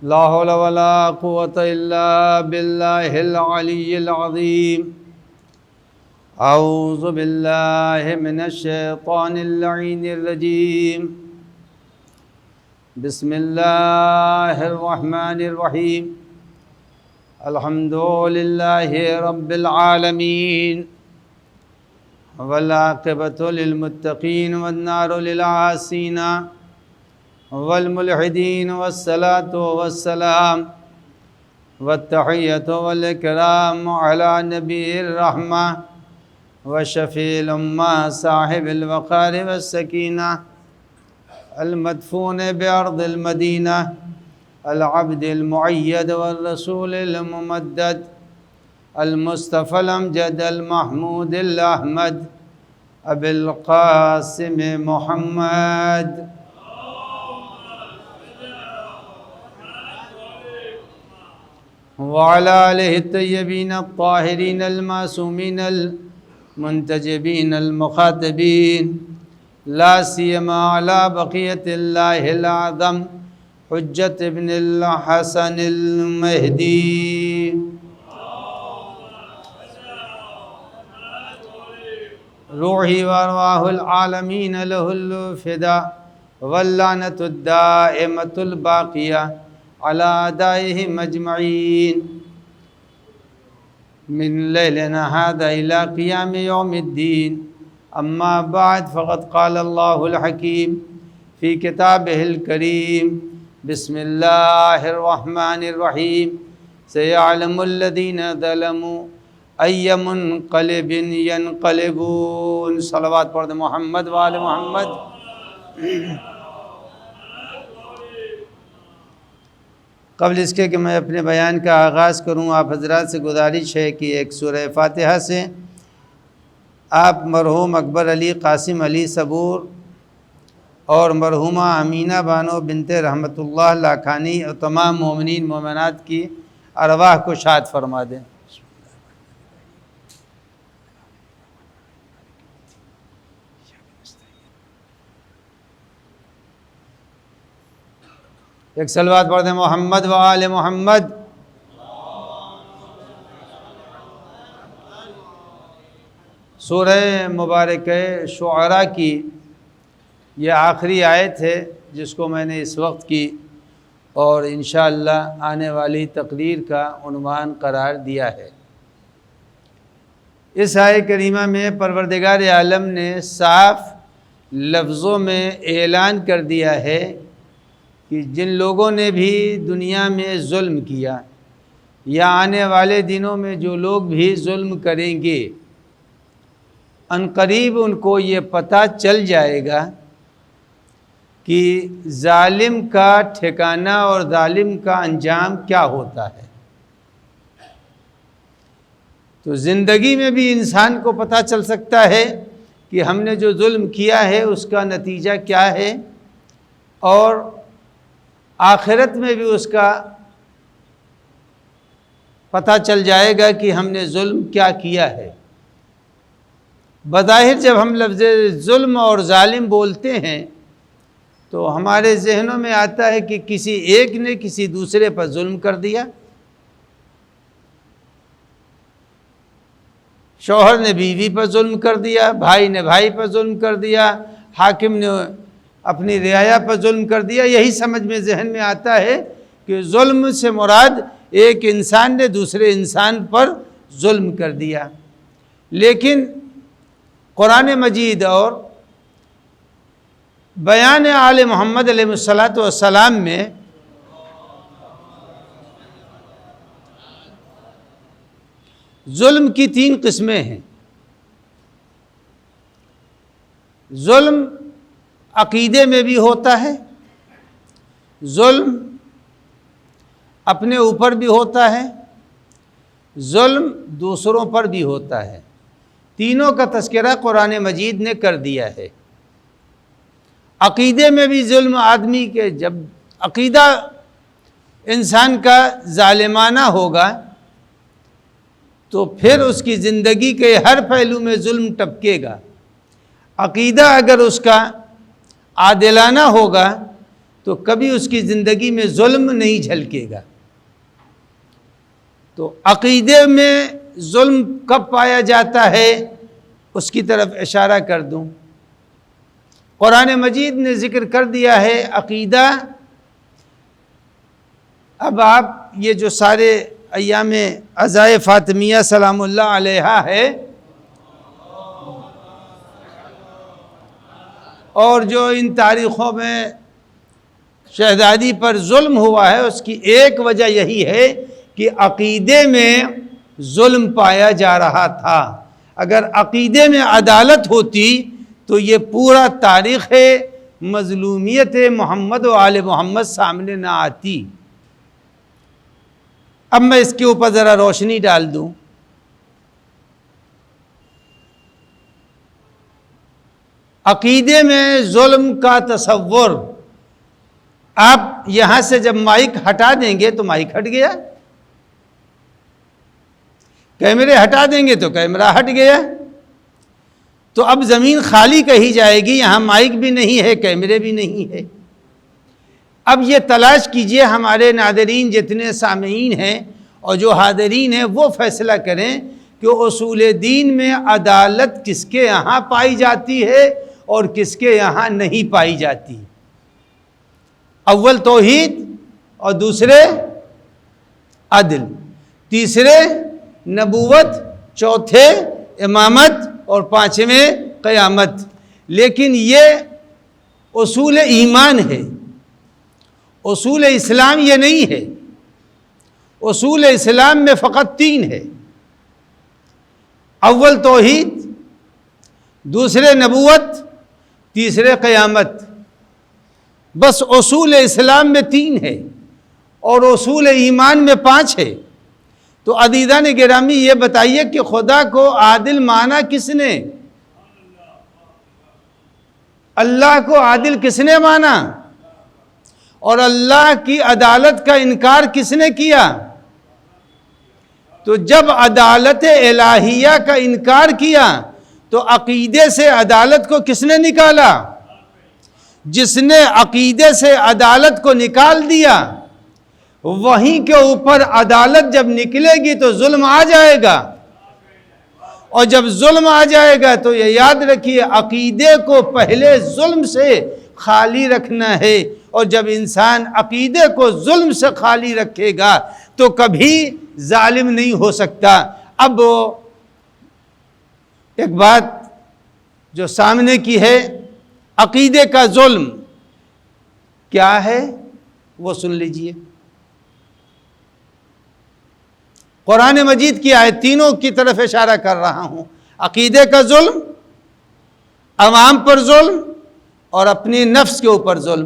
لا حول ولا قوة إلا بالله العلي العظيم. أعوذ بالله من الشيطان اللعين الرجيم. بسم الله الرحمن الرحيم. الحمد لله رب العالمين والعاقبة للمتقين والنار للعاصين والملحدين، والصلاة والسلام والتحية والإكرام على نبي الرحمة وشفيع الأمة صاحب الوقار والسكينة المدفون بأرض المدينة العبد المؤيد والرسول الممدد المصطفى الأمجد المحمود الأحمد أبي القاسم محمد وعلى آله الطيبين الطاهرين المعصومين المنتجبين المخاطبين، لا سيما على بقية الله الأعظم حجة ابن الحسن المهدي. روحي وارواح العالمين له الفداء، واللعنة الدائمة الباقية على أعدائهم أجمعين من ليلنا هذا إلى قيام يوم الدين. أما بعد، فقد قال الله الحكيم في كتابه الكريم: بسم الله الرحمن الرحيم. سيعلم الذين ظلموا أي منقلب ينقلبون. صلوات پڑھ دیں محمد وآل محمد. قبل اس کے کہ میں اپنے بیان کا آغاز کروں، آپ حضرات سے گزارش ہے کہ ایک سورہ فاتحہ سے آپ مرحوم اکبر علی قاسم علی صبور اور مرحومہ امینہ بانو بنت رحمت اللہ لاکھانی اور تمام مومنین مومنات کی ارواح کو شاد فرما دیں. ایک صلوات پڑھ دیں محمد و آل محمد. سورہ مبارکہ شعراء کی یہ آخری آیت ہے جس کو میں نے اس وقت کی اور انشاءاللہ آنے والی تقریر کا عنوان قرار دیا ہے. اس آیت کریمہ میں پروردگار عالم نے صاف لفظوں میں اعلان کر دیا ہے کہ جن لوگوں نے بھی دنیا میں ظلم کیا یا آنے والے دنوں میں جو لوگ بھی ظلم کریں گے، عنقریب ان کو یہ پتہ چل جائے گا کہ ظالم کا ٹھکانہ اور ظالم کا انجام کیا ہوتا ہے. تو زندگی میں بھی انسان کو پتہ چل سکتا ہے کہ ہم نے جو ظلم کیا ہے اس کا نتیجہ کیا ہے، اور آخرت میں بھی اس کا پتہ چل جائے گا کہ ہم نے ظلم کیا کیا ہے. بظاہر جب ہم لفظ ظلم اور ظالم بولتے ہیں تو ہمارے ذہنوں میں آتا ہے کہ کسی ایک نے کسی دوسرے پر ظلم کر دیا. شوہر نے بیوی پر ظلم کر دیا، بھائی نے بھائی پر ظلم کر دیا، حاکم نے اپنی رعایا پر ظلم کر دیا. یہی سمجھ میں ذہن میں آتا ہے کہ ظلم سے مراد ایک انسان نے دوسرے انسان پر ظلم کر دیا. لیکن قرآن مجید اور بیان آل محمد علیہ السلام میں ظلم کی 3 قسمیں ہیں. ظلم عقیدے میں بھی ہوتا ہے، ظلم اپنے اوپر بھی ہوتا ہے، ظلم دوسروں پر بھی ہوتا ہے. تینوں کا تذکرہ قرآن مجید نے کر دیا ہے. عقیدے میں بھی ظلم آدمی کے جب عقیدہ انسان کا ظالمانہ ہوگا تو پھر اس کی زندگی کے ہر پہلو میں ظلم ٹپکے گا. عقیدہ اگر اس کا عادلانہ ہوگا تو کبھی اس کی زندگی میں ظلم نہیں جھلکے گا۔ تو عقیدے میں ظلم کب پایا جاتا ہے اس کی طرف اشارہ کر دوں۔ قرآن مجید نے ذکر کر دیا ہے عقیدہ۔ اب آپ یہ جو سارے ایام عزائے فاطمیہ سلام اللہ علیہا ہے اور جو ان تاریخوں میں شہزادی پر ظلم ہوا ہے، اس کی ایک وجہ یہی ہے کہ عقیدے میں ظلم پایا جا رہا تھا۔ اگر عقیدے میں عدالت ہوتی تو یہ پورا تاریخ مظلومیت محمد و آل محمد سامنے نہ آتی۔ اب میں اس کے اوپر ذرا روشنی ڈال دوں۔ عقیدے میں ظلم کا تصور، آپ یہاں سے جب مائک ہٹا دیں گے تو مائک ہٹ گیا، کیمرے ہٹا دیں گے تو کیمرہ ہٹ گیا، تو اب زمین خالی کہی جائے گی، یہاں مائک بھی نہیں ہے، کیمرے بھی نہیں ہے۔ اب یہ تلاش کیجئے، ہمارے ناظرین جتنے سامعین ہیں اور جو حاضرین ہیں وہ فیصلہ کریں کہ اصول دین میں عدالت کس کے یہاں پائی جاتی ہے اور کس کے یہاں نہیں پائی جاتی۔ اول توحید اور دوسرے عدل، تیسرے نبوت، چوتھے امامت اور پانچویں قیامت۔ لیکن یہ اصول ایمان ہے، اصول اسلام یہ نہیں ہے۔ اصول اسلام میں فقط تین ہے، اول توحید، دوسرے نبوت، تیسرے قیامت۔ بس اصول اسلام میں تین ہے اور اصول ایمان میں 5 ہے۔ تو عزیزان گرامی یہ بتائیے کہ خدا کو عادل مانا کس نے؟ اللہ کو عادل کس نے مانا؟ اور اللہ کی عدالت کا انکار کس نے کیا؟ تو جب عدالت الہیہ کا انکار کیا تو عقیدے سے عدالت کو کس نے نکالا؟ جس نے عقیدے سے عدالت کو نکال دیا، وہیں کے اوپر عدالت جب نکلے گی تو ظلم آ جائے گا، اور جب ظلم آ جائے گا تو یہ یاد رکھیے عقیدے کو پہلے ظلم سے خالی رکھنا ہے، اور جب انسان عقیدے کو ظلم سے خالی رکھے گا تو کبھی ظالم نہیں ہو سکتا۔ اب ایک بات جو سامنے کی ہے، عقیدے کا ظلم کیا ہے وہ سن لیجئے۔ قرآن مجید کی آیت تینوں کی طرف اشارہ کر رہا ہوں۔ عقیدے کا ظلم، عوام پر ظلم اور اپنی نفس کے اوپر ظلم۔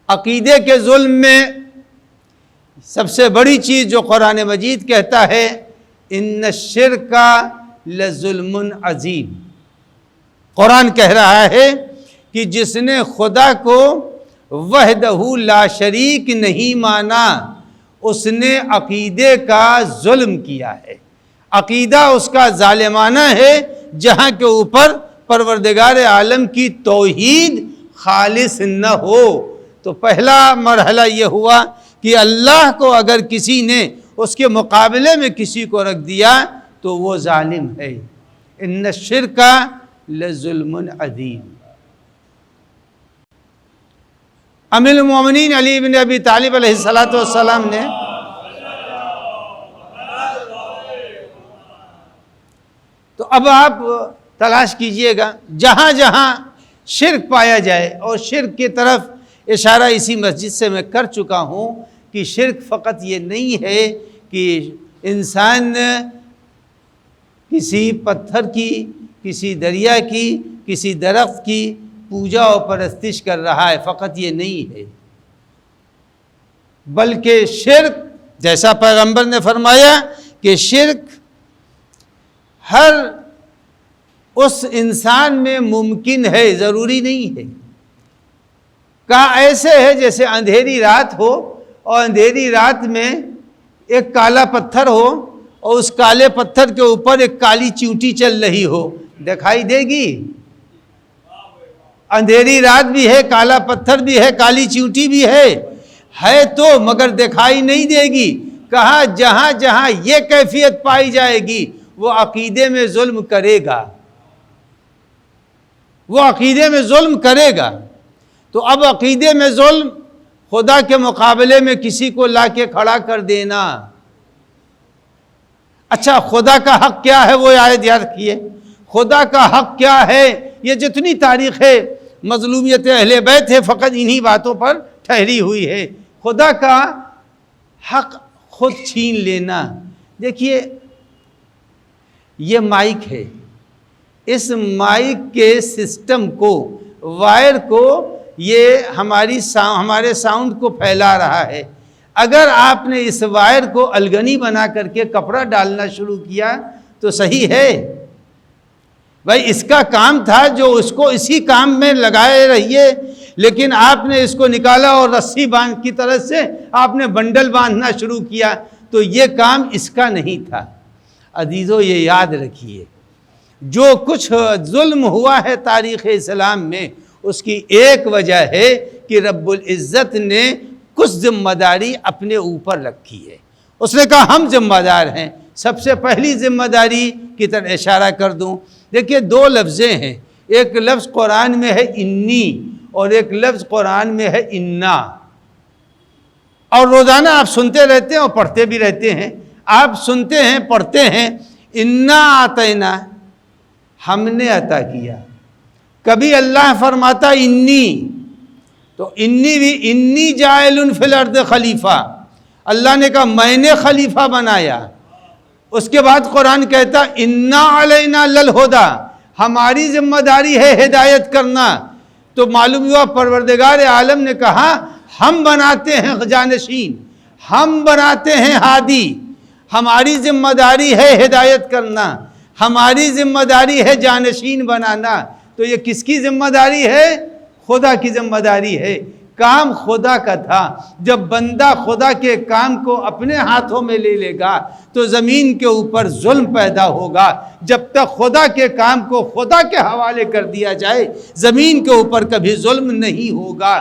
عقیدے کے ظلم میں سب سے بڑی چیز جو قرآن مجید کہتا ہے، ان الشرک لظلم عظیم۔ قرآن کہہ رہا ہے کہ جس نے خدا کو وحدہ لا شریک نہیں مانا، اس نے عقیدے کا ظلم کیا ہے۔ عقیدہ اس کا ظالمانہ ہے جہاں کے اوپر پروردگار عالم کی توحید خالص نہ ہو۔ تو پہلا مرحلہ یہ ہوا کہ اللہ کو اگر کسی نے اس کے مقابلے میں کسی کو رکھ دیا تو وہ ظالم ہے۔ ان الشرک لظلم عظیم۔ امیر المومنین علی بن ابی طالب علیہ السلام نے تو اب آپ تلاش کیجئے گا جہاں جہاں شرک پایا جائے، اور شرک کی طرف اشارہ اسی مسجد سے میں کر چکا ہوں کہ شرک فقط یہ نہیں ہے کہ انسان کسی پتھر کی، کسی دریا کی، کسی درخت کی پوجا و پرستش کر رہا ہے، فقط یہ نہیں ہے، بلکہ شرک جیسا پیغمبر نے فرمایا کہ شرک ہر اس انسان میں ممکن ہے، ضروری نہیں ہے۔ کہا ایسے ہے جیسے اندھیری رات ہو اور اندھیری رات میں ایک کالا پتھر ہو اور اس کالے پتھر کے اوپر ایک کالی چیونٹی چل رہی ہو، دکھائی دے گی؟ اندھیری رات بھی ہے، کالا پتھر بھی ہے، کالی چیونٹی بھی ہے تو مگر دکھائی نہیں دے گی۔ کہا جہاں جہاں یہ کیفیت پائی جائے گی وہ عقیدے میں ظلم کرے گا، وہ عقیدے میں ظلم کرے گا۔ تو اب عقیدے میں ظلم، خدا کے مقابلے میں کسی کو لا کے کھڑا کر دینا۔ اچھا خدا کا حق کیا ہے وہ آیت یاد رکھیے، خدا کا حق کیا ہے؟ یہ جتنی تاریخ ہے مظلومیت اہل بیت ہے فقط انہی باتوں پر ٹھہری ہوئی ہے۔ خدا کا حق خود چھین لینا۔ دیکھیے یہ مائک ہے، اس مائک کے سسٹم کو، وائر کو، یہ ہمارے ساؤنڈ کو پھیلا رہا ہے۔ اگر آپ نے اس وائر کو الگنی بنا کر کے کپڑا ڈالنا شروع کیا تو صحیح ہے بھائی، اس کا کام تھا جو اس کو اسی کام میں لگائے رہیے، لیکن آپ نے اس کو نکالا اور رسی باندھ کی طرح سے آپ نے بنڈل باندھنا شروع کیا تو یہ کام اس کا نہیں تھا۔ عزیزو یہ یاد رکھیے، جو کچھ ظلم ہوا ہے تاریخ اسلام میں اس کی ایک وجہ ہے کہ رب العزت نے کچھ ذمہ داری اپنے اوپر رکھی ہے۔ اس نے کہا ہم ذمہ دار ہیں۔ سب سے پہلی ذمہ داری کی طرف اشارہ کر دوں، دیکھیے دو لفظیں ہیں، ایک لفظ قرآن میں ہے انی اور ایک لفظ قرآن میں ہے انا، اور روزانہ آپ سنتے رہتے ہیں اور پڑھتے بھی رہتے ہیں۔ آپ سنتے ہیں پڑھتے ہیں انا آتینا، ہم نے عطا کیا۔ کبھی اللہ فرماتا انی، تو انی بھی انی جاعل فی الارض خلیفہ، اللہ نے کہا میں نے خلیفہ بنایا۔ اس کے بعد قرآن کہتا انا علینا للہدی، ہماری ذمہ داری ہے ہدایت کرنا۔ تو معلوم ہوا پروردگار عالم نے کہا ہم بناتے ہیں جانشین، ہم بناتے ہیں ہادی، ہماری ذمہ داری ہے ہدایت کرنا، ہماری ذمہ داری ہے جانشین بنانا۔ تو یہ کس کی ذمہ داری ہے؟ خدا کی ذمہ داری ہے۔ کام خدا کا تھا۔ جب بندہ خدا کے کام کو اپنے ہاتھوں میں لے لے گا تو زمین کے اوپر ظلم پیدا ہوگا۔ جب تک خدا کے کام کو خدا کے حوالے کر دیا جائے زمین کے اوپر کبھی ظلم نہیں ہوگا۔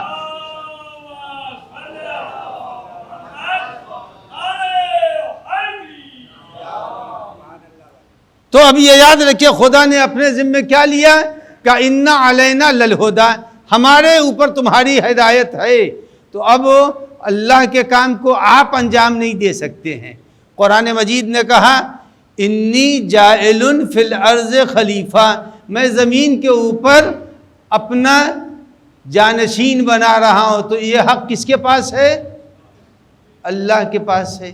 تو اب یہ یاد رکھیے خدا نے اپنے ذمہ کیا لیا کہ انا علینا للہدی، ہمارے اوپر تمہاری ہدایت ہے۔ تو اب اللہ کے کام کو آپ انجام نہیں دے سکتے ہیں۔ قرآن مجید نے کہا انی جاعل فی الارض خلیفہ، میں زمین کے اوپر اپنا جانشین بنا رہا ہوں۔ تو یہ حق کس کے پاس ہے؟ اللہ کے پاس ہے۔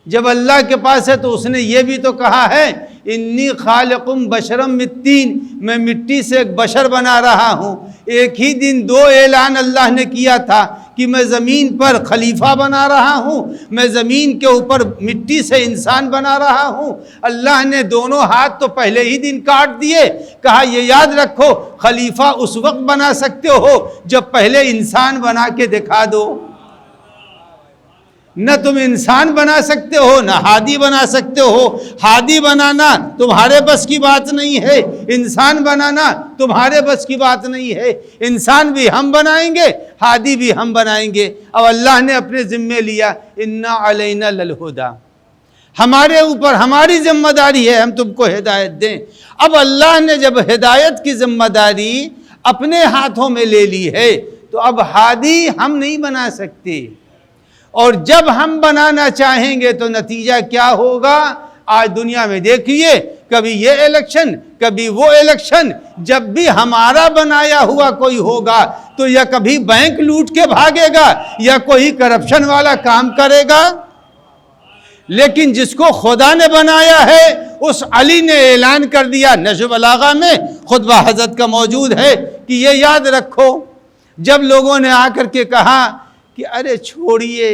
جب اللہ کے پاس ہے تو اس نے یہ بھی تو کہا ہے انی خالق بشرا من طین، میں مٹی سے ایک بشر بنا رہا ہوں۔ ایک ہی دن دو اعلان اللہ نے کیا تھا کہ میں زمین پر خلیفہ بنا رہا ہوں، میں زمین کے اوپر مٹی سے انسان بنا رہا ہوں۔ اللہ نے دونوں ہاتھ تو پہلے ہی دن کاٹ دیے، کہا یہ یاد رکھو خلیفہ اس وقت بنا سکتے ہو جب پہلے انسان بنا کے دکھا دو۔ نہ تم انسان بنا سکتے ہو نہ ہادی بنا سکتے ہو۔ ہادی بنانا تمہارے بس کی بات نہیں ہے، انسان بنانا تمہارے بس کی بات نہیں ہے۔ انسان بھی ہم بنائیں گے، ہادی بھی ہم بنائیں گے۔ اب اللہ نے اپنے ذمے لیا انا علینا للہدی، ہمارے اوپر ہماری ذمہ داری ہے ہم تم کو ہدایت دیں۔ اب اللہ نے جب ہدایت کی ذمہ داری اپنے ہاتھوں میں لے لی ہے تو اب ہادی ہم نہیں بنا سکتے، اور جب ہم بنانا چاہیں گے تو نتیجہ کیا ہوگا؟ آج دنیا میں دیکھیے کبھی یہ الیکشن کبھی وہ الیکشن، جب بھی ہمارا بنایا ہوا کوئی ہوگا تو یا کبھی بینک لوٹ کے بھاگے گا یا کوئی کرپشن والا کام کرے گا۔ لیکن جس کو خدا نے بنایا ہے اس علی نے اعلان کر دیا، نہج بلاغہ میں خطبہ حضرت کا موجود ہے کہ یہ یاد رکھو، جب لوگوں نے آ کر کے کہا کہ ارے چھوڑیے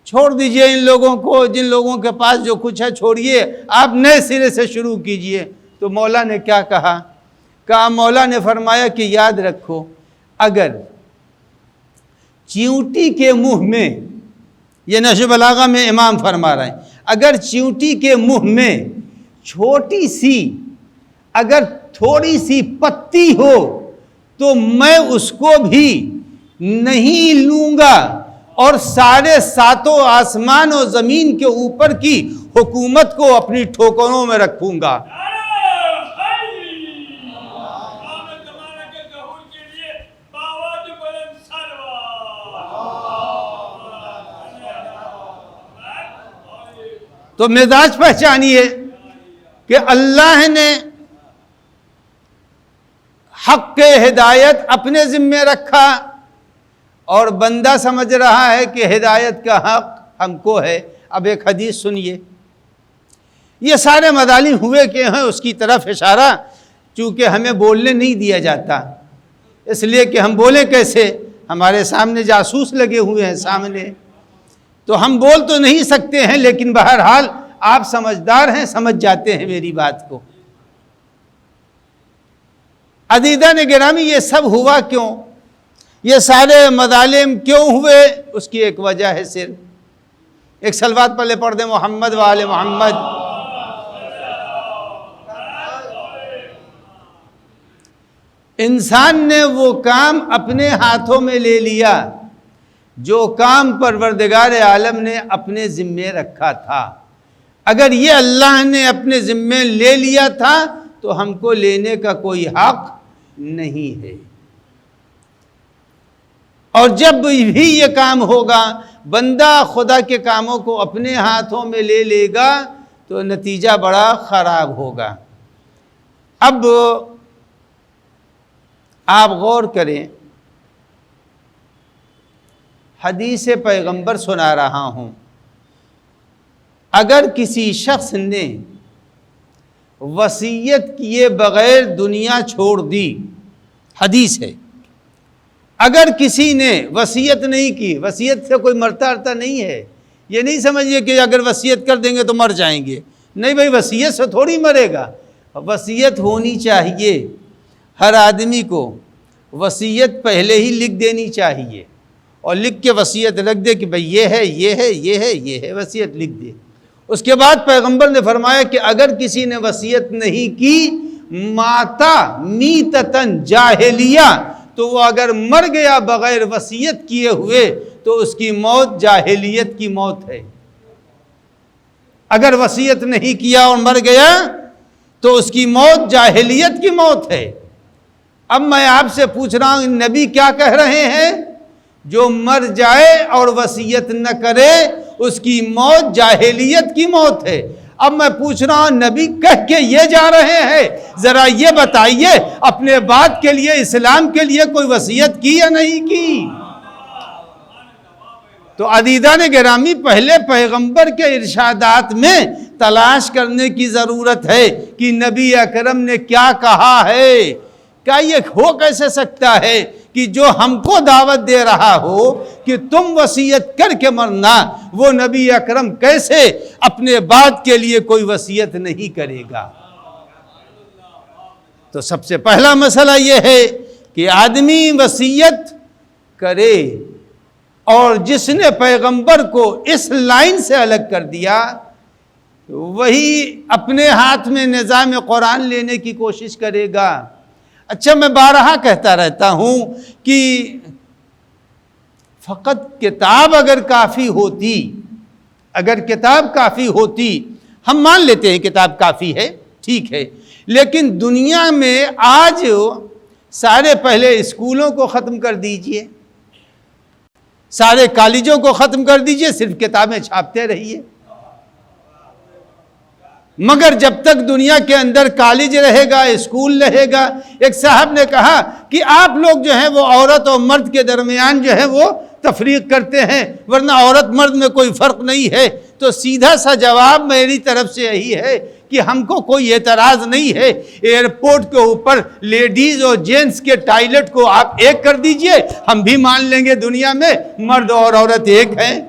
چھوڑ دیجئے ان لوگوں کو، جن لوگوں کے پاس جو کچھ ہے چھوڑیے، آپ نئے سرے سے شروع کیجئے، تو مولا نے کیا کہا مولا نے فرمایا کہ یاد رکھو اگر چیونٹی کے منہ میں، یہ نہج بلاغہ میں امام فرما رہے ہیں، اگر چیونٹی کے منہ میں چھوٹی سی اگر تھوڑی سی پتی ہو تو میں اس کو بھی نہیں لوں گا اور سارے ساتوں آسمان و زمین کے اوپر کی حکومت کو اپنی ٹھوکروں میں رکھوں گا۔ تو مزاج پہچانیے کہ اللہ نے حق کے ہدایت اپنے ذمے رکھا اور بندہ سمجھ رہا ہے کہ ہدایت کا حق ہم کو ہے۔ اب ایک حدیث سنیے، یہ سارے مظالم ہوئے کہ ہیں اس کی طرف اشارہ، چونکہ ہمیں بولنے نہیں دیا جاتا، اس لیے کہ ہم بولیں کیسے، ہمارے سامنے جاسوس لگے ہوئے ہیں سامنے، تو ہم بول تو نہیں سکتے ہیں، لیکن بہرحال آپ سمجھدار ہیں، سمجھ جاتے ہیں میری بات کو۔ عزیزان گرامی، یہ سب ہوا کیوں؟ یہ سارے مظالم کیوں ہوئے؟ اس کی ایک وجہ ہے، صرف ایک صلوات پڑھ لے، پڑھ دیں محمد وآل محمد۔ انسان نے وہ کام اپنے ہاتھوں میں لے لیا جو کام پروردگار عالم نے اپنے ذمے رکھا تھا۔ اگر یہ اللہ نے اپنے ذمے لے لیا تھا تو ہم کو لینے کا کوئی حق نہیں ہے، اور جب بھی یہ کام ہوگا بندہ خدا کے کاموں کو اپنے ہاتھوں میں لے لے گا تو نتیجہ بڑا خراب ہوگا۔ اب آپ غور کریں، حدیث پیغمبر سنا رہا ہوں، اگر کسی شخص نے وصیت کیے بغیر دنیا چھوڑ دی، حدیث ہے، اگر کسی نے وصیت نہیں کی، وصیت سے کوئی مرتا ارتا نہیں ہے، یہ نہیں سمجھیے کہ اگر وصیت کر دیں گے تو مر جائیں گے، نہیں بھائی، وصیت سے تھوڑی مرے گا۔ وصیت ہونی چاہیے، ہر آدمی کو وصیت پہلے ہی لکھ دینی چاہیے، اور لکھ کے وصیت رکھ دے کہ بھئی یہ ہے، یہ ہے، یہ ہے، یہ ہے، وصیت لکھ دے۔ اس کے بعد پیغمبر نے فرمایا کہ اگر کسی نے وصیت نہیں کی، ماتا میتتن جاہلیہ، تو وہ اگر مر گیا بغیر وصیت کیے ہوئے تو اس کی موت جاہلیت کی موت ہے۔ اگر وصیت نہیں کیا اور مر گیا تو اس کی موت جاہلیت کی موت ہے۔ اب میں آپ سے پوچھ رہا ہوں، نبی کیا کہہ رہے ہیں؟ جو مر جائے اور وصیت نہ کرے اس کی موت جاہلیت کی موت ہے۔ اب میں پوچھ رہا ہوں، نبی کہہ کے یہ جا رہے ہیں، ذرا یہ بتائیے اپنے بات کے لیے، اسلام کے لیے کوئی وصیت کی یا نہیں کی؟ تو عزیزان گرامی، پہلے پیغمبر کے ارشادات میں تلاش کرنے کی ضرورت ہے کہ نبی اکرم نے کیا کہا ہے۔ کیا یہ ہو کیسے سکتا ہے کہ جو ہم کو دعوت دے رہا ہو کہ تم وصیت کر کے مرنا، وہ نبی اکرم کیسے اپنے بات کے لیے کوئی وصیت نہیں کرے گا؟ تو سب سے پہلا مسئلہ یہ ہے کہ آدمی وصیت کرے، اور جس نے پیغمبر کو اس لائن سے الگ کر دیا وہی اپنے ہاتھ میں نظام قرآن لینے کی کوشش کرے گا۔ اچھا، میں بارہا کہتا رہتا ہوں کہ فقط کتاب اگر کافی ہوتی، اگر کتاب کافی ہوتی، ہم مان لیتے ہیں کتاب کافی ہے، ٹھیک ہے، لیکن دنیا میں آج سارے پہلے اسکولوں کو ختم کر دیجئے، سارے کالجوں کو ختم کر دیجئے، صرف کتابیں چھاپتے رہیے، مگر جب تک دنیا کے اندر کالج رہے گا، اسکول رہے گا۔ ایک صاحب نے کہا کہ آپ لوگ جو ہیں وہ عورت اور مرد کے درمیان جو ہے وہ تفریق کرتے ہیں، ورنہ عورت مرد میں کوئی فرق نہیں ہے۔ تو سیدھا سا جواب میری طرف سے یہی ہے کہ ہم کو کوئی اعتراض نہیں ہے، ایئرپورٹ کے اوپر لیڈیز اور جینٹس کے ٹائلٹ کو آپ ایک کر دیجئے، ہم بھی مان لیں گے دنیا میں مرد اور عورت ایک ہیں۔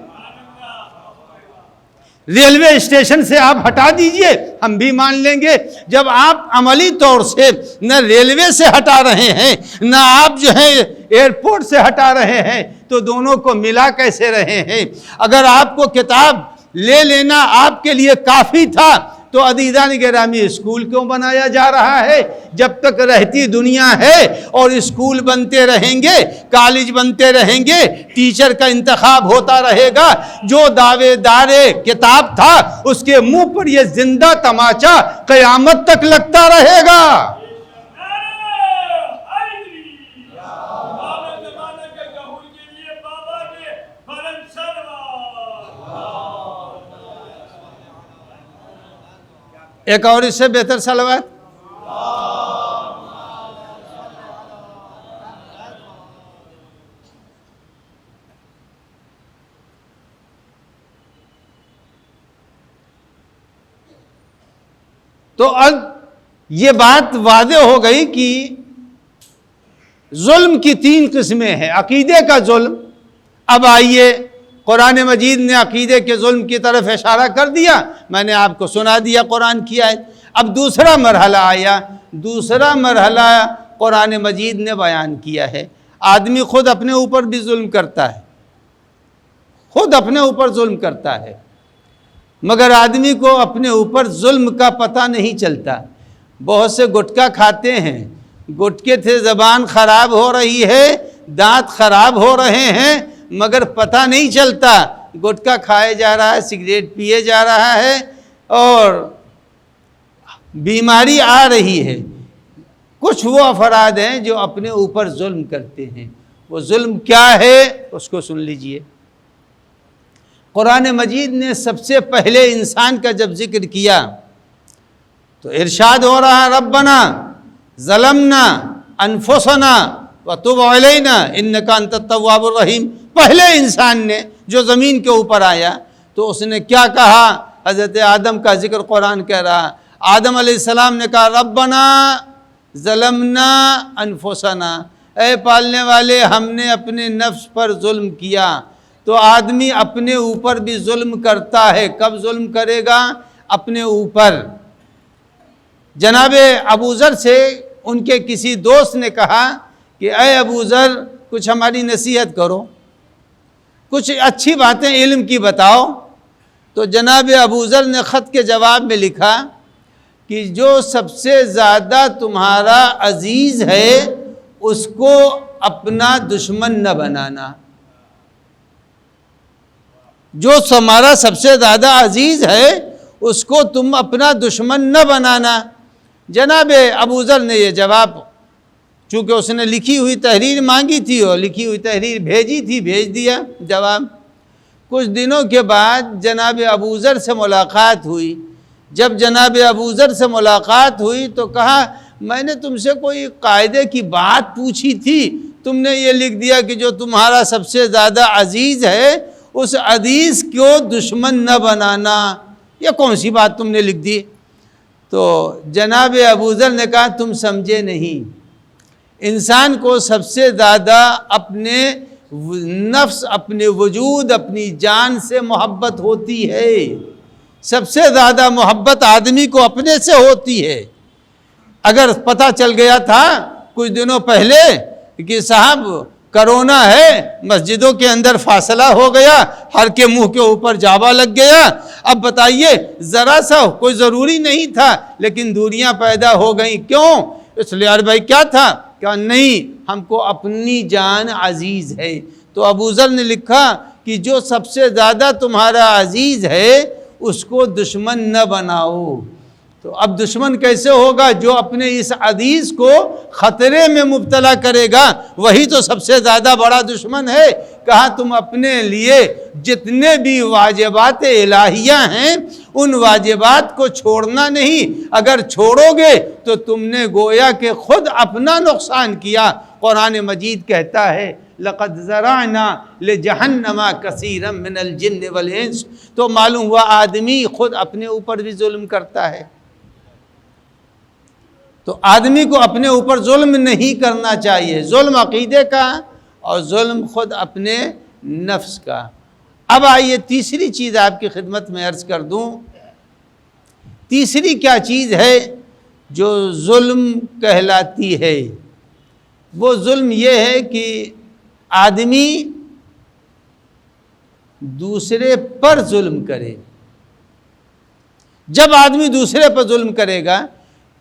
ریلوے اسٹیشن سے آپ ہٹا دیجئے، ہم بھی مان لیں گے۔ جب آپ عملی طور سے نہ ریلوے سے ہٹا رہے ہیں، نہ آپ جو ہے ایئرپورٹ سے ہٹا رہے ہیں، تو دونوں کو ملا کیسے رہے ہیں؟ اگر آپ کو کتاب لے لینا آپ کے لیے کافی تھا تو عزیزان گرامی اسکول کیوں بنایا جا رہا ہے؟ جب تک رہتی دنیا ہے اور اسکول بنتے رہیں گے، کالج بنتے رہیں گے، ٹیچر کا انتخاب ہوتا رہے گا، جو دعوے دار کتاب تھا اس کے منہ پر یہ زندہ تماچا قیامت تک لگتا رہے گا۔ ایک اور اس سے بہتر صلوات۔ تو اب یہ بات واضح ہو گئی کہ ظلم کی 3 قسمیں ہیں۔ عقیدے کا ظلم، اب آئیے قرآن مجید نے عقیدے کے ظلم کی طرف اشارہ کر دیا، میں نے آپ کو سنا دیا قرآن کی آیت۔ اب دوسرا مرحلہ آیا، دوسرا مرحلہ قرآن مجید نے بیان کیا ہے۔ آدمی خود اپنے اوپر بھی ظلم کرتا ہے، خود اپنے اوپر ظلم کرتا ہے، مگر آدمی کو اپنے اوپر ظلم کا پتہ نہیں چلتا۔ بہت سے گٹکا کھاتے ہیں، گٹکے سے زبان خراب ہو رہی ہے، دانت خراب ہو رہے ہیں، مگر پتہ نہیں چلتا، گٹکا کھائے جا رہا ہے، سگریٹ پیے جا رہا ہے اور بیماری آ رہی ہے۔ کچھ وہ افراد ہیں جو اپنے اوپر ظلم کرتے ہیں۔ وہ ظلم کیا ہے اس کو سن لیجئے۔ قرآن مجید نے سب سے پہلے انسان کا جب ذکر کیا تو ارشاد ہو رہا ربنا ظلمنا انفسنا وتب علینا انک انت التواب الرحیم۔ پہلے انسان نے جو زمین کے اوپر آیا تو اس نے کیا کہا؟ حضرت آدم کا ذکر قرآن کہہ رہا۔ آدم علیہ السلام نے کہا ربنا ظلمنا انفسنا، اے پالنے والے ہم نے اپنے نفس پر ظلم کیا۔ تو آدمی اپنے اوپر بھی ظلم کرتا ہے۔ کب ظلم کرے گا؟ اپنے اوپر۔ جناب ابو ذر سے ان کے کسی دوست نے کہا کہ اے ابو ذر کچھ ہماری نصیحت کرو، کچھ اچھی باتیں علم کی بتاؤ۔ تو جناب ابو ذر نے خط کے جواب میں لکھا کہ جو سب سے زیادہ تمہارا عزیز ہے اس کو اپنا دشمن نہ بنانا۔ جو تمہارا سب سے زیادہ عزیز ہے اس کو تم اپنا دشمن نہ بنانا۔ جناب ابو ذر نے یہ جواب، چونکہ اس نے لکھی ہوئی تحریر مانگی تھی اور لکھی ہوئی تحریر بھیجی تھی، بھیج دیا جواب۔ کچھ دنوں کے بعد جناب ابو ذر سے ملاقات ہوئی۔ جب جناب ابو ذر سے ملاقات ہوئی تو کہا میں نے تم سے کوئی قاعدے کی بات پوچھی تھی، تم نے یہ لکھ دیا کہ جو تمہارا سب سے زیادہ عزیز ہے اس عزیز کو دشمن نہ بنانا۔ یہ کون سی بات تم نے لکھ دی؟ تو جناب ابو ذر نے کہا تم سمجھے نہیں، انسان کو سب سے زیادہ اپنے نفس، اپنے وجود، اپنی جان سے محبت ہوتی ہے۔ سب سے زیادہ محبت آدمی کو اپنے سے ہوتی ہے۔ اگر پتہ چل گیا تھا کچھ دنوں پہلے کہ صاحب کرونا ہے، مسجدوں کے اندر فاصلہ ہو گیا، ہر کے منہ کے اوپر جابا لگ گیا، اب بتائیے ذرا سا کوئی ضروری نہیں تھا لیکن دوریاں پیدا ہو گئیں، کیوں؟ اس لیے بھائی کیا تھا؟ کہ نہیں ہم کو اپنی جان عزیز ہے۔ تو ابو ذر نے لکھا کہ جو سب سے زیادہ تمہارا عزیز ہے اس کو دشمن نہ بناؤ۔ تو اب دشمن کیسے ہوگا؟ جو اپنے اس عزیز کو خطرے میں مبتلا کرے گا وہی تو سب سے زیادہ بڑا دشمن ہے۔ کہا تم اپنے لیے جتنے بھی واجبات الہیہ ہیں ان واجبات کو چھوڑنا نہیں، اگر چھوڑو گے تو تم نے گویا کہ خود اپنا نقصان کیا۔ قرآن مجید کہتا ہے لَقَدْ زَرَعْنَا لِجَهَنَّمَ كَثِيرًا مِنَ الْجِنِّ وَالْإِنسِ۔ تو معلوم ہوا آدمی خود اپنے اوپر بھی ظلم کرتا ہے۔ تو آدمی کو اپنے اوپر ظلم نہیں کرنا چاہیے، ظلم عقیدے کا اور ظلم خود اپنے نفس کا۔ اب آئیے تیسری چیز آپ کی خدمت میں عرض کر دوں۔ تیسری کیا چیز ہے جو ظلم کہلاتی ہے؟ وہ ظلم یہ ہے کہ آدمی دوسرے پر ظلم کرے۔ جب آدمی دوسرے پر ظلم کرے گا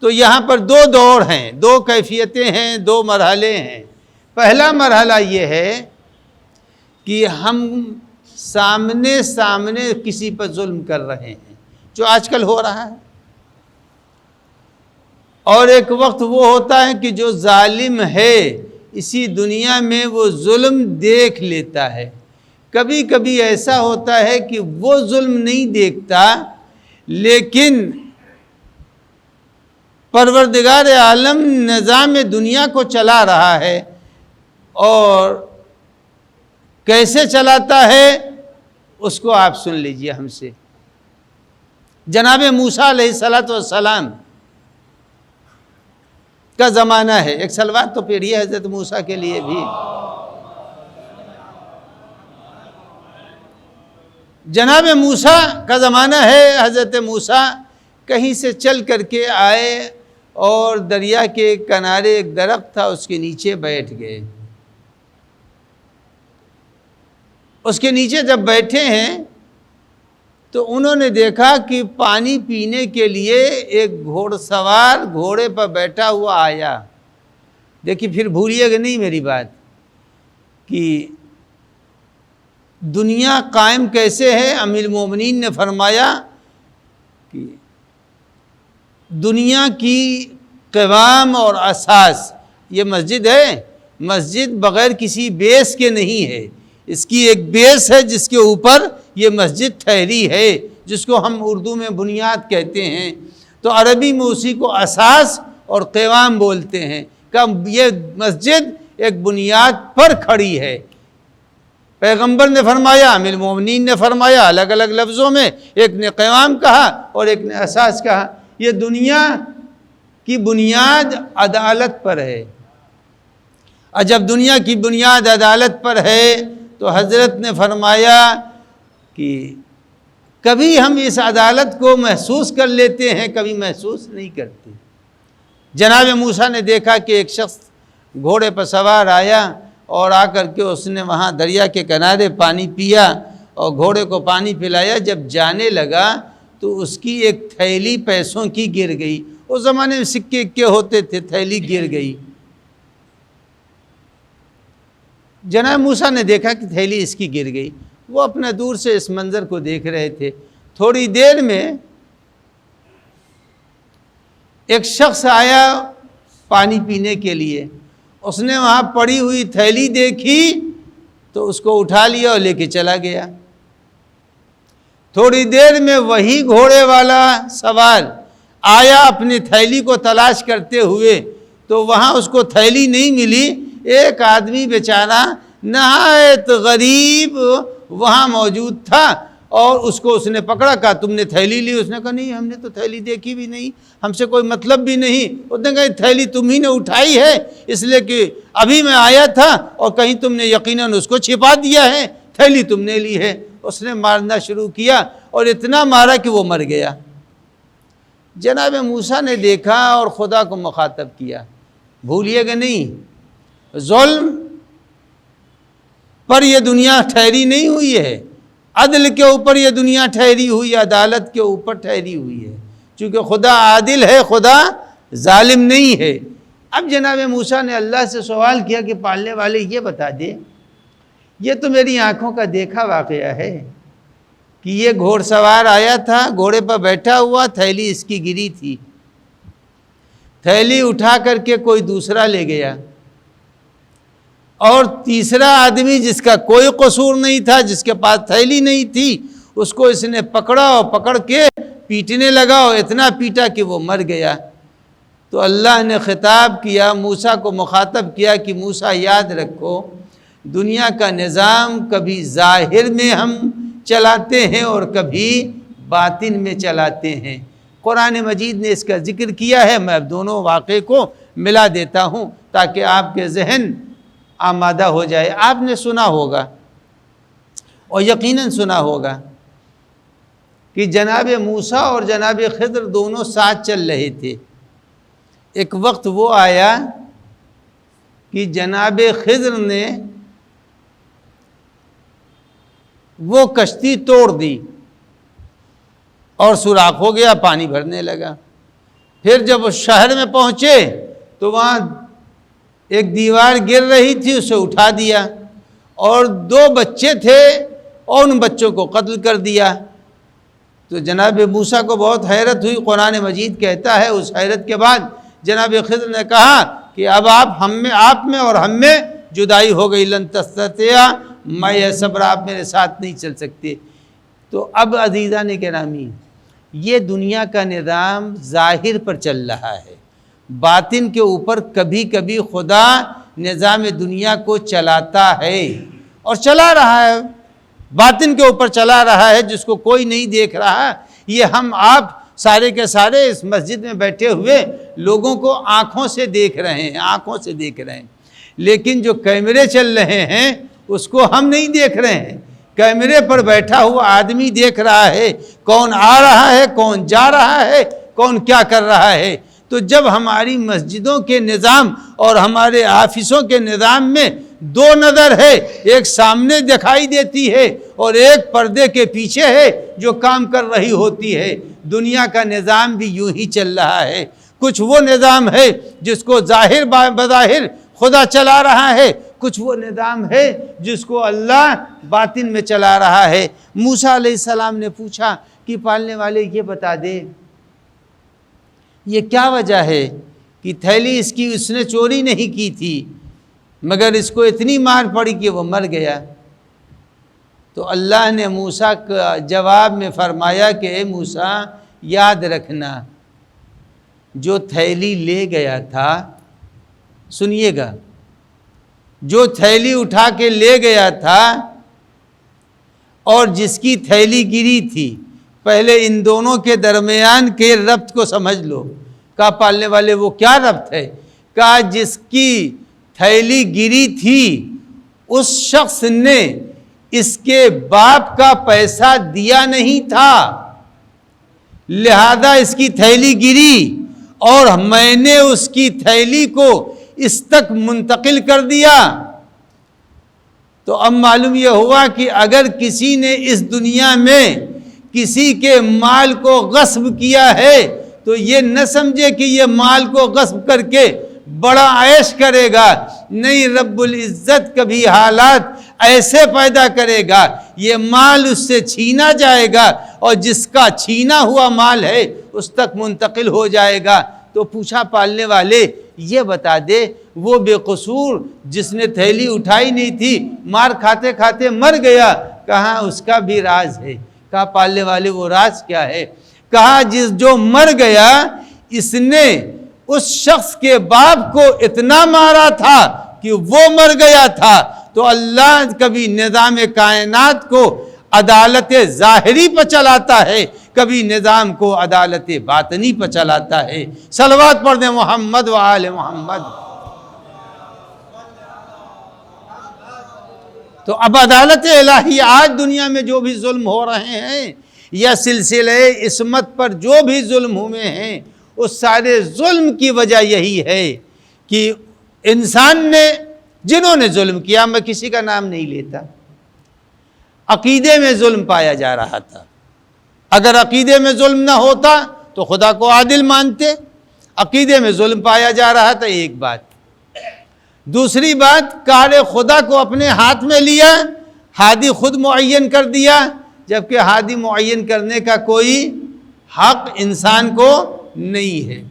تو یہاں پر دو دور ہیں، دو کیفیتیں ہیں، دو مرحلے ہیں۔ پہلا مرحلہ یہ ہے کہ ہم سامنے کسی پر ظلم کر رہے ہیں، جو آج کل ہو رہا ہے، اور ایک وقت وہ ہوتا ہے کہ جو ظالم ہے اسی دنیا میں وہ ظلم دیکھ لیتا ہے۔ کبھی کبھی ایسا ہوتا ہے کہ وہ ظلم نہیں دیکھتا، لیکن پروردگار عالم نظام دنیا کو چلا رہا ہے، اور کیسے چلاتا ہے اس کو آپ سن لیجئے ہم سے۔ جناب موسیٰ علیہ السلام کا زمانہ ہے، ایک صلوات تو پڑھیے حضرت موسیٰ کے لیے بھی۔ جناب موسیٰ کا زمانہ ہے، حضرت موسیٰ کہیں سے چل کر کے آئے اور دریا کے کنارے ایک درخت تھا، اس کے نیچے بیٹھ گئے۔ اس کے نیچے جب بیٹھے ہیں تو انہوں نے دیکھا کہ پانی پینے کے لیے ایک گھوڑ سوار گھوڑے پر بیٹھا ہوا آیا۔ دیکھیے پھر بھولیے گا نہیں میری بات کہ دنیا قائم کیسے ہے۔ امیر المومنین نے فرمایا کہ دنیا کی قوام اور اساس یہ مسجد ہے۔ مسجد بغیر کسی بیس کے نہیں ہے، اس کی ایک بیس ہے جس کے اوپر یہ مسجد ٹھہری ہے، جس کو ہم اردو میں بنیاد کہتے ہیں، تو عربی میں اسی کو اساس اور قوام بولتے ہیں کہ یہ مسجد ایک بنیاد پر کھڑی ہے۔ پیغمبر نے فرمایا، امیر المومنین نے فرمایا الگ الگ لفظوں میں، ایک نے قوام کہا اور ایک نے اساس کہا۔ یہ دنیا کی بنیاد عدالت پر ہے، اور جب دنیا کی بنیاد عدالت پر ہے تو حضرت نے فرمایا کہ کبھی ہم اس عدالت کو محسوس کر لیتے ہیں، کبھی محسوس نہیں کرتے۔ جناب موسیٰ نے دیکھا کہ ایک شخص گھوڑے پر سوار آیا اور آ کر کے اس نے وہاں دریا کے کنارے پانی پیا اور گھوڑے کو پانی پلایا۔ جب جانے لگا تو اس کی ایک تھیلی پیسوں کی گر گئی۔ اس زمانے میں سکے اکے ہوتے تھے، تھیلی گر گئی۔ جناب موسیٰ نے دیکھا کہ تھیلی اس کی گر گئی، وہ اپنا دور سے اس منظر کو دیکھ رہے تھے۔ تھوڑی دیر میں ایک شخص آیا پانی پینے کے لیے، اس نے وہاں پڑی ہوئی تھیلی دیکھی تو اس کو اٹھا لیا اور لے کے چلا گیا۔ تھوڑی دیر میں وہی گھوڑے والا سوار آیا اپنی تھیلی کو تلاش کرتے ہوئے، تو وہاں اس کو تھیلی نہیں ملی۔ ایک آدمی بیچارہ نہایت غریب وہاں موجود تھا اور اس کو اس نے پکڑا، کہا تم نے تھیلی لی؟ اس نے کہا نہیں، ہم نے تو تھیلی دیکھی بھی نہیں، ہم سے کوئی مطلب بھی نہیں۔ اس نے کہا تھیلی تم ہی نے اٹھائی ہے، اس لیے کہ ابھی میں آیا تھا اور کہیں تم نے یقیناً اس کو چھپا دیا ہے، تھیلی تم نے لی ہے۔ اس نے مارنا شروع کیا اور اتنا مارا کہ وہ مر گیا۔ جناب موسیٰ نے دیکھا اور خدا کو مخاطب کیا، بھولیے گا نہیں، ظلم پر یہ دنیا ٹھہری نہیں ہوئی ہے، عدل کے اوپر یہ دنیا ٹھہری ہوئی ہے، عدالت کے اوپر ٹھہری ہوئی ہے، چونکہ خدا عادل ہے، خدا ظالم نہیں ہے۔ اب جناب موسیٰ نے اللہ سے سوال کیا کہ پالنے والے یہ بتا دے، یہ تو میری آنکھوں کا دیکھا واقعہ ہے کہ یہ گھوڑ سوار آیا تھا، گھوڑے پر بیٹھا ہوا، تھیلی اس کی گری تھی، تھیلی اٹھا کر کے کوئی دوسرا لے گیا، اور تیسرا آدمی جس کا کوئی قصور نہیں تھا، جس کے پاس تھیلی نہیں تھی، اس کو اس نے پکڑا اور پکڑ کے پیٹنے لگا اور اتنا پیٹا کہ وہ مر گیا۔ تو اللہ نے خطاب کیا، موسیٰ کو مخاطب کیا کہ موسیٰ یاد رکھو، دنیا کا نظام کبھی ظاہر میں ہم چلاتے ہیں اور کبھی باطن میں چلاتے ہیں۔ قرآن مجید نے اس کا ذکر کیا ہے، میں اب دونوں واقعے کو ملا دیتا ہوں تاکہ آپ کے ذہن آمادہ ہو جائے۔ آپ نے سنا ہوگا اور یقیناً سنا ہوگا کہ جناب موسیٰ اور جناب خضر دونوں ساتھ چل رہے تھے۔ ایک وقت وہ آیا کہ جناب خضر نے وہ کشتی توڑ دی اور سوراخ ہو گیا، پانی بھرنے لگا۔ پھر جب اس شہر میں پہنچے تو وہاں ایک دیوار گر رہی تھی، اسے اٹھا دیا، اور 2 بچے تھے اور ان بچوں کو قتل کر دیا۔ تو جناب موسیٰ کو بہت حیرت ہوئی۔ قرآن مجید کہتا ہے اس حیرت کے بعد جناب خضر نے کہا کہ اب آپ میں اور ہم میں جدائی ہو گئی، لن تستطیع معی صبرا، آپ میرے ساتھ نہیں چل سکتے۔ تو اب عزیزان گرامی، یہ دنیا کا نظام ظاہر پر چل رہا ہے، باطن کے اوپر کبھی کبھی خدا نظام دنیا کو چلاتا ہے اور چلا رہا ہے، باطن کے اوپر چلا رہا ہے، جس کو کوئی نہیں دیکھ رہا۔ یہ ہم آپ سارے کے سارے اس مسجد میں بیٹھے ہوئے لوگوں کو آنکھوں سے دیکھ رہے ہیں، آنکھوں سے دیکھ رہے ہیں، لیکن جو کیمرے چل رہے ہیں اس کو ہم نہیں دیکھ رہے ہیں۔ کیمرے پر بیٹھا ہوا آدمی دیکھ رہا ہے کون آ رہا ہے، کون جا رہا ہے، کون کیا کر رہا ہے۔ تو جب ہماری مسجدوں کے نظام اور ہمارے آفسوں کے نظام میں 2 نظر ہے، ایک سامنے دکھائی دیتی ہے اور ایک پردے کے پیچھے ہے جو کام کر رہی ہوتی ہے، دنیا کا نظام بھی یوں ہی چل رہا ہے۔ کچھ وہ نظام ہے جس کو ظاہر بظاہر خدا چلا رہا ہے، کچھ وہ نظام ہے جس کو اللہ باطن میں چلا رہا ہے۔ موسیٰ علیہ السلام نے پوچھا کہ پالنے والے یہ بتا دے، یہ کیا وجہ ہے کہ تھیلی اس نے چوری نہیں کی تھی، مگر اس کو اتنی مار پڑی کہ وہ مر گیا۔ تو اللہ نے موسیٰ کا جواب میں فرمایا کہ اے موسیٰ، یاد رکھنا جو تھیلی لے گیا تھا، سنیے گا، جو تھیلی اٹھا کے لے گیا تھا اور جس کی تھیلی گری تھی، پہلے ان دونوں کے درمیان کے ربط کو سمجھ لو۔ کہا پالنے والے وہ کیا ربط ہے؟ کہا جس کی تھیلی گری تھی اس شخص نے اس کے باپ کا پیسہ دیا نہیں تھا، لہذا اس کی تھیلی گری اور میں نے اس کی تھیلی کو اس تک منتقل کر دیا۔ تو اب معلوم یہ ہوا کہ اگر کسی نے اس دنیا میں کسی کے مال کو غصب کیا ہے تو یہ نہ سمجھے کہ یہ مال کو غصب کر کے بڑا عیش کرے گا، نہیں، رب العزت کبھی حالات ایسے پیدا کرے گا یہ مال اس سے چھینا جائے گا اور جس کا چھینا ہوا مال ہے اس تک منتقل ہو جائے گا۔ تو پوچھا پالنے والے یہ بتا دے وہ بے قصور جس نے تھیلی اٹھائی نہیں تھی مار کھاتے کھاتے مر گیا، کہا اس کا بھی راز ہے۔ کہا پالنے والے وہ راز کیا ہے؟ کہا جو مر گیا اس نے اس شخص کے باپ کو اتنا مارا تھا کہ وہ مر گیا تھا۔ تو اللہ کبھی نظام کائنات کو عدالت ظاہری پر چلاتا ہے، کبھی نظام کو عدالت باطنی پر چلاتا ہے۔ صلوات پڑھ دیں محمد و آل محمد۔ تو اب عدالت الہی آج دنیا میں جو بھی ظلم ہو رہے ہیں یا سلسلہ عصمت پر جو بھی ظلم ہوئے ہیں، اس سارے ظلم کی وجہ یہی ہے کہ انسان نے، جنہوں نے ظلم کیا، میں کسی کا نام نہیں لیتا، عقیدے میں ظلم پایا جا رہا تھا۔ اگر عقیدے میں ظلم نہ ہوتا تو خدا کو عادل مانتے، عقیدے میں ظلم پایا جا رہا تھا، ایک بات۔ دوسری بات، کار خدا کو اپنے ہاتھ میں لیا، ہادی خود معین کر دیا، جبکہ ہادی معین کرنے کا کوئی حق انسان کو نہیں ہے۔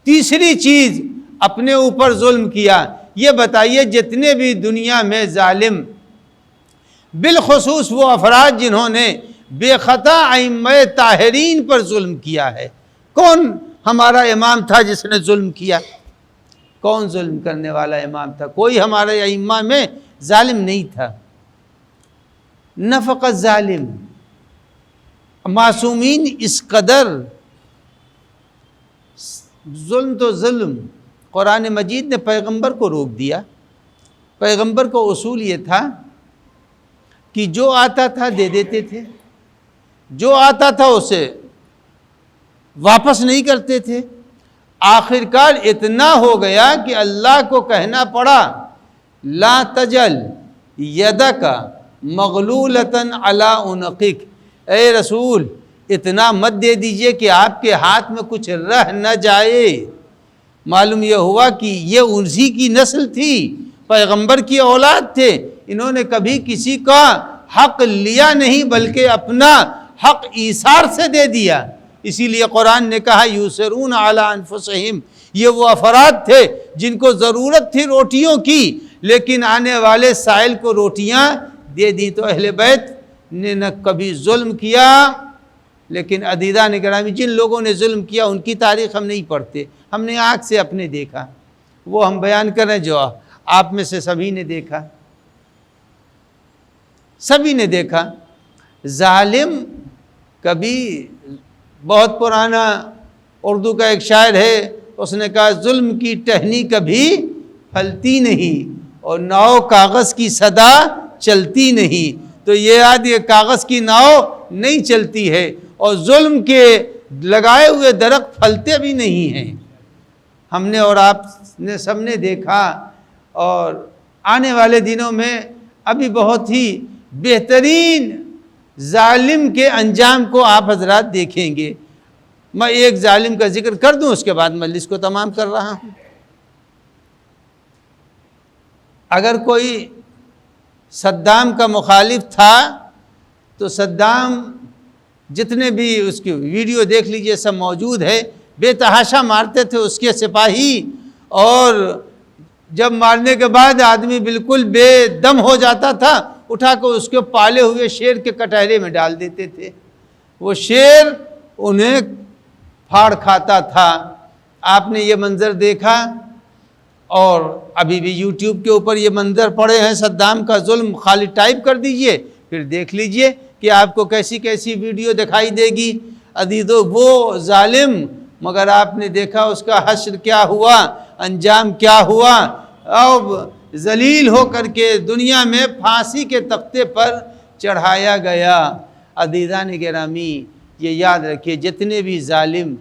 تیسری چیز، اپنے اوپر ظلم کیا۔ یہ بتائیے جتنے بھی دنیا میں ظالم، بالخصوص وہ افراد جنہوں نے بے خطا ائمہ طاہرین پر ظلم کیا ہے، کون ہمارا امام تھا جس نے ظلم کیا؟ کون ظلم کرنے والا امام تھا؟ کوئی ہمارے ائمہ میں ظالم نہیں تھا۔ نہ فقط ظالم، معصومین اس قدر ظلم تو ظلم، قرآن مجید نے پیغمبر کو روک دیا۔ پیغمبر کو اصول یہ تھا کہ جو آتا تھا دے دیتے تھے، جو آتا تھا اسے واپس نہیں کرتے تھے۔ آخرکار اتنا ہو گیا کہ اللہ کو کہنا پڑا لا تجل یدک مغلولۃ علی عنقک، اے رسول اتنا مت دے دیجئے کہ آپ کے ہاتھ میں کچھ رہ نہ جائے۔ معلوم یہ ہوا کہ یہ انہی کی نسل تھی، پیغمبر کی اولاد تھے، انہوں نے کبھی کسی کا حق لیا نہیں بلکہ اپنا حق ایثار سے دے دیا۔ اسی لیے قرآن نے کہا یوسرون علی انفسہم، یہ وہ افراد تھے جن کو ضرورت تھی روٹیوں کی، لیکن آنے والے سائل کو روٹیاں دے دیں۔ تو اہل بیت نے نہ کبھی ظلم کیا، لیکن عزیزان گرامی جن لوگوں نے ظلم کیا ان کی تاریخ ہم نہیں پڑھتے، ہم نے آنکھ سے اپنے دیکھا، وہ ہم بیان کریں جو آپ میں سے سبھی نے دیکھا، سبھی نے دیکھا۔ ظالم کبھی، بہت پرانا اردو کا ایک شاعر ہے، اس نے کہا ظلم کی ٹہنی کبھی پھلتی نہیں اور ناؤ کاغذ کی صدا چلتی نہیں۔ تو یہ یاد، یہ کاغذ کی ناؤ نہیں چلتی ہے اور ظلم کے لگائے ہوئے درخت پھلتے بھی نہیں ہیں۔ ہم نے اور آپ نے سب نے دیکھا، اور آنے والے دنوں میں ابھی بہت ہی بہترین ظالم کے انجام کو آپ حضرات دیکھیں گے۔ میں ایک ظالم کا ذکر کر دوں، اس کے بعد مجلس کو تمام کر رہا ہوں۔ اگر کوئی صدام کا مخالف تھا تو صدام جتنے بھی اس کی ویڈیو دیکھ لیجئے سب موجود ہے، بے تحاشا مارتے تھے اس کے سپاہی، اور جب مارنے کے بعد آدمی بالکل بے دم ہو جاتا تھا، اٹھا کر اس کے پالے ہوئے شیر کے کٹہرے میں ڈال دیتے تھے، وہ شیر انہیں پھاڑ کھاتا تھا۔ آپ نے یہ منظر دیکھا، اور ابھی بھی یوٹیوب کے اوپر یہ منظر پڑے ہیں صدام کا ظلم، خالی ٹائپ کر دیجئے پھر دیکھ لیجئے کہ آپ کو کیسی کیسی ویڈیو دکھائی دے گی۔ عزیزو وہ ظالم، مگر آپ نے دیکھا اس کا حشر کیا ہوا، انجام کیا ہوا، اب ذلیل ہو کر کے دنیا میں پھانسی کے تختے پر چڑھایا گیا۔ عزیزان گرامی یہ یاد رکھیے، جتنے بھی ظالم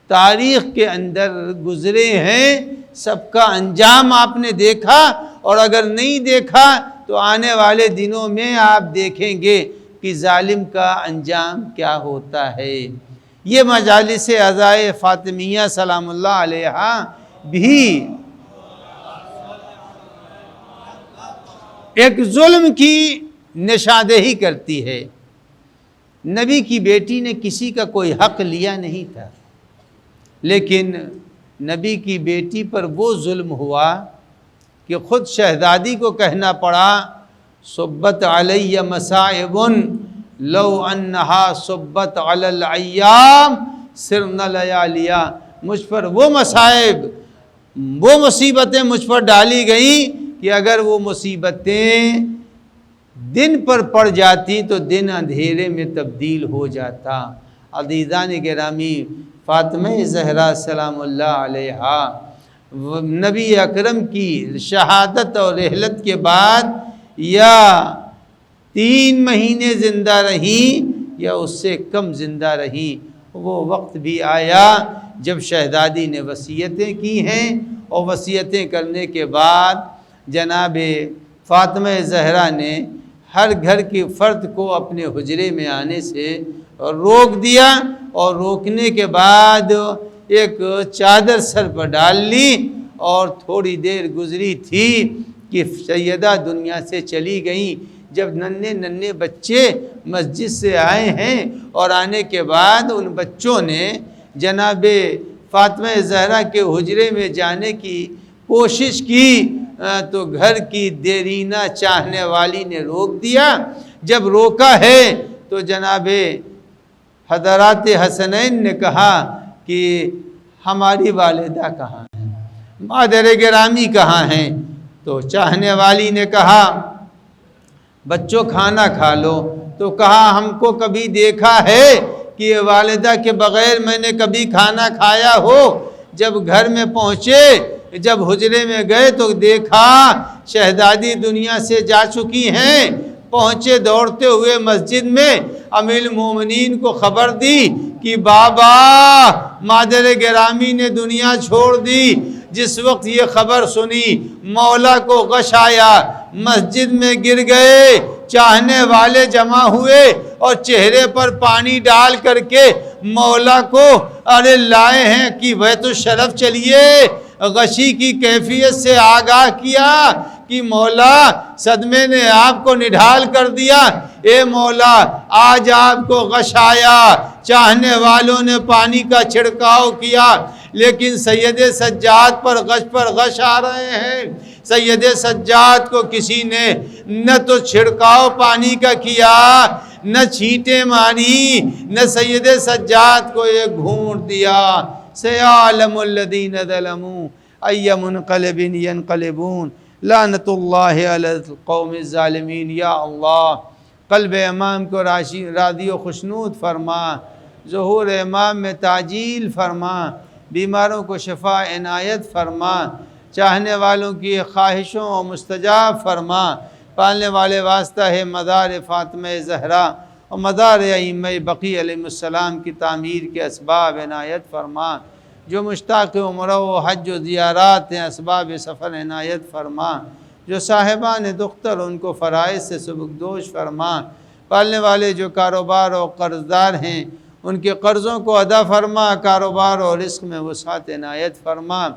تاریخ کے اندر گزرے ہیں سب کا انجام آپ نے دیکھا، اور اگر نہیں دیکھا تو آنے والے دنوں میں آپ دیکھیں گے کہ ظالم کا انجام کیا ہوتا ہے۔ یہ مجالس عزائے فاطمیہ سلام اللہ علیہا بھی ایک ظلم کی نشاندہی کرتی ہے۔ نبی کی بیٹی نے کسی کا کوئی حق لیا نہیں تھا، لیکن نبی کی بیٹی پر وہ ظلم ہوا کہ خود شہزادی کو کہنا پڑا صبت علی مصائب لو انہا صبت علی الایام سرن لیالیا، مجھ پر وہ مصائب، وہ مصیبتیں مجھ پر ڈالی گئیں کہ اگر وہ مصیبتیں دن پر پڑ جاتی تو دن اندھیرے میں تبدیل ہو جاتا۔ عزیزان گرامی فاطمہ زہرا سلام اللہ علیہا نبی اکرم کی شہادت اور رحلت کے بعد یا 3 مہینے زندہ رہیں یا اس سے کم زندہ رہیں۔ وہ وقت بھی آیا جب شہزادی نے وصیتیں کی ہیں، اور وصیتیں کرنے کے بعد جناب فاطمہ زہرا نے ہر گھر کی فرد کو اپنے حجرے میں آنے سے روک دیا، اور روکنے کے بعد ایک چادر سر پر ڈال لی، اور تھوڑی دیر گزری تھی کہ سیدہ دنیا سے چلی گئیں۔ جب ننھے بچے مسجد سے آئے ہیں، اور آنے کے بعد ان بچوں نے جناب فاطمہ زہرا کے حجرے میں جانے کی کوشش کی تو گھر کی دیرینہ چاہنے والی نے روک دیا۔ جب روکا ہے تو جناب حضرات حسنین نے کہا کہ ہماری والدہ کہاں ہیں، مادر گرامی کہاں ہیں؟ تو چاہنے والی نے کہا بچوں کھانا کھا لو۔ تو کہا ہم کو کبھی دیکھا ہے کہ والدہ کے بغیر میں نے کبھی کھانا کھایا ہو؟ جب گھر میں پہنچے، جب حجرے میں گئے تو دیکھا شہزادی دنیا سے جا چکی ہیں۔ پہنچے دوڑتے ہوئے مسجد میں، امیر المومنین کو خبر دی کہ بابا مادر گرامی نے دنیا چھوڑ دی۔ جس وقت یہ خبر سنی مولا کو غش آیا، مسجد میں گر گئے، چاہنے والے جمع ہوئے اور چہرے پر پانی ڈال کر کے مولا کو ارے لائے ہیں کہ بیت الشرف چلیے، غشی کی کیفیت سے آگاہ کیا کہ مولا صدمے نے آپ کو نڈھال کر دیا، اے مولا آج آپ کو غش آیا، چاہنے والوں نے پانی کا چھڑکاؤ کیا، لیکن سید سجاد پر غش آ رہے ہیں۔ سید سجاد کو کسی نے نہ تو چھڑکاؤ پانی کا کیا، نہ چھینٹیں ماری، نہ سید سجاد کو ایک گھونٹ دیا۔ سیعلم الذین ظلموا ای منقلب ینقلبون لعنت اللہ علی القوم الظالمین۔ یا اللہ قلب امام کو راضی و خشنود فرما، ظہور امام میں تعجیل فرما، بیماروں کو شفا عنایت فرما، چاہنے والوں کی خواہشوں و مستجاب فرما، پالنے والے واسطہ ہے مدار فاطمہ زہرا اور مدار ائمہ بقی علیہ السلام کی تعمیر کے اسباب عنایت فرما، جو مشتاق عمرہ و حج و زیارات ہیں اسباب سفر عنایت فرما، جو صاحبان دختر ان کو فرائض سے سبکدوش فرما، پالنے والے جو کاروبار و قرضدار ہیں ان کے قرضوں کو ادا فرما، کاروبار اور رزق میں وسعت عنایت فرما،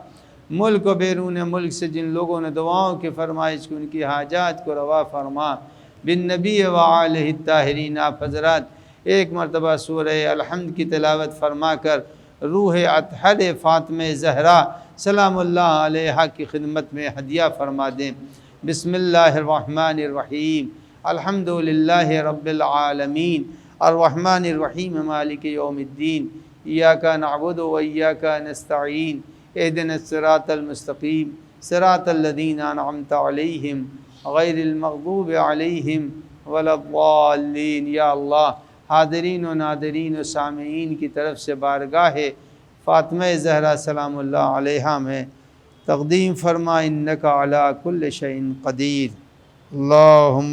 ملک و بیرون ملک سے جن لوگوں نے دعاؤں کی فرمائش کی ان کی حاجات کو روا فرما، بالنبی و آلہ الطاہرین۔ آپ حضرات ایک مرتبہ سورہ الحمد کی تلاوت فرما کر روح اطہر فاطمہ زہرا سلام اللہ علیہا کی خدمت میں ہدیہ فرما دیں۔ بسم اللہ الرحمن الرحیم، الحمدللہ رب العالمین، الرحمن الرحیم مالک یوم الدین، ایاک نعبد و ایاک نستعین، اہدنا الصراط المستقیم صراط الذین انعمت علیہم غیر المغضوب علیہم ولا الضالین۔ یا اللہ حاضرین و ناظرین و سامعین کی طرف سے بارگاہ فاطمہ زہرا سلام اللہ علیہا میں تقدیم فرما، انک علی کل شیء قدیر۔ اللہم